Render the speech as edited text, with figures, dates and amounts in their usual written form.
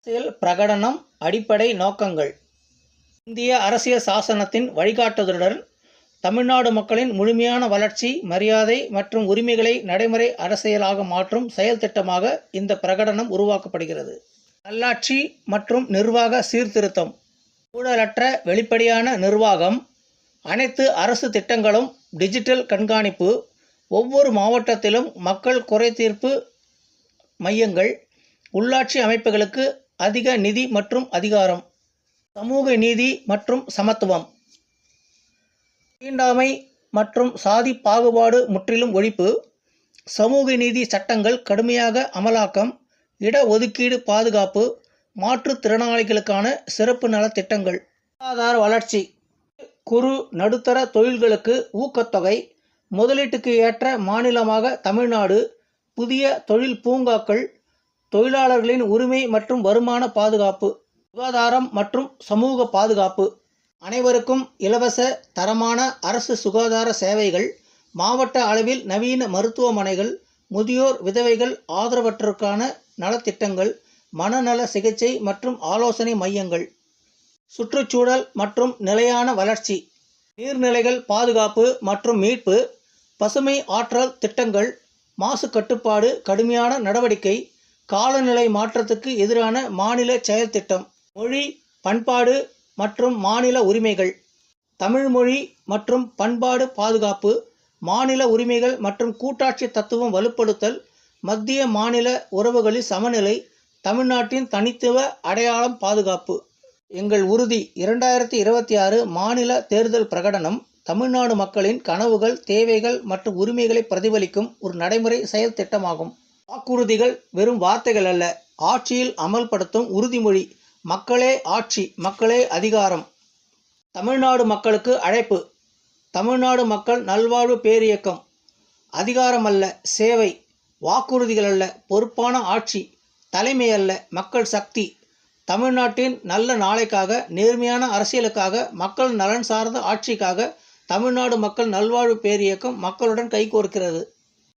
அரசியல் பிரகடனம் அடிப்படை நோக்கங்கள். இந்திய அரசியல் சாசனத்தின் வழிகாட்டுதலுடன் தமிழ்நாடு மக்களின் முழுமையான வளர்ச்சி, மரியாதை மற்றும் உரிமைகளை நடைமுறை அரசியலாக மாற்றும் செயல் திட்டமாக இந்த பிரகடனம் உருவாக்கப்படுகிறது. நல்லாட்சி மற்றும் நிர்வாக சீர்திருத்தம். ஊழலற்ற வெளிப்படையான நிர்வாகம், அனைத்து அரசு திட்டங்களும் டிஜிட்டல் கண்காணிப்பு, ஒவ்வொரு மாவட்டத்திலும் மக்கள் குறைதீர்ப்பு மையங்கள், உள்ளாட்சி அமைப்புகளுக்கு அதிக நிதி மற்றும் அதிகாரம், சமூக நீதி மற்றும் சமத்துவம், தீண்டாமை மற்றும் சாதி பாகுபாடு முற்றிலும் ஒழிப்பு, சமூக நீதி சட்டங்கள் கடுமையாக அமலாக்கம், இட ஒதுக்கீடு பாதுகாப்பு, மாற்றுத்திறனாளிகளுக்கான சிறப்பு நலத்திட்டங்கள், பொருளாதார வளர்ச்சி, குறு நடுத்தர தொழில்களுக்கு ஊக்கத்தொகை, முதலீட்டுக்கு ஏற்ற மாநிலமாக தமிழ்நாடு, புதிய தொழில் பூங்காக்கள், தொழிலாளர்களின் உரிமை மற்றும் வருமான பாதுகாப்பு, சுகாதாரம் மற்றும் சமூக பாதுகாப்பு, அனைவருக்கும் இலவச தரமான அரசு சுகாதார சேவைகள், மாவட்ட அளவில் நவீன மருத்துவமனைகள், முதியோர் விதவைகள் ஆதரவற்றோருக்கான நலத்திட்டங்கள், மனநல சிகிச்சை மற்றும் ஆலோசனை மையங்கள், சுற்றுச்சூழல் மற்றும் நிலையான வளர்ச்சி, நீர்நிலைகள் பாதுகாப்பு மற்றும் மீட்பு, பசுமை ஆற்றல் திட்டங்கள், மாசு கட்டுப்பாடு கடுமையான நடவடிக்கை, காலநிலை மாற்றத்துக்கு எதிரான மாநில செயல் திட்டம், மொழி பண்பாடு மற்றும் மாநில உரிமைகள், தமிழ் மொழி மற்றும் பண்பாடு பாதுகாப்பு, மாநில உரிமைகள் மற்றும் கூட்டாட்சி தத்துவம் வலுப்படுத்தல், மத்திய மாநில உறவுகளில் சமநிலை, தமிழ்நாட்டின் தனித்துவ அடையாளம் பாதுகாப்பு. எங்கள் உறுதி 2026 மாநில தேர்தல் பிரகடனம் தமிழ்நாடு மக்களின் கனவுகள், தேவைகள் மற்றும் உரிமைகளை பிரதிபலிக்கும் ஒரு நடைமுறை செயல் திட்டமாகும். வாக்குறுதிகள் வெறும் வார்த்தைகள் அல்ல, ஆட்சியில் அமல்படுத்தும் உறுதிமொழி. மக்களே ஆட்சி, மக்களே அதிகாரம். தமிழ்நாடு மக்களுக்கு அழைப்பு. தமிழ்நாடு மக்கள் நல்வாழ்வு பேரியக்கம். அதிகாரம் அல்ல, சேவை. வாக்குறுதிகள் அல்ல, பொறுப்பான ஆட்சி. தலைமை அல்ல, மக்கள் சக்தி. தமிழ்நாட்டின் நல்ல நாளைக்காக, நேர்மையான அரசியலுக்காக, மக்கள் நலன் சார்ந்த ஆட்சிக்காக தமிழ்நாடு மக்கள் நல்வாழ்வு பேரியக்கம் மக்களுடன் கைகோர்க்கிறது.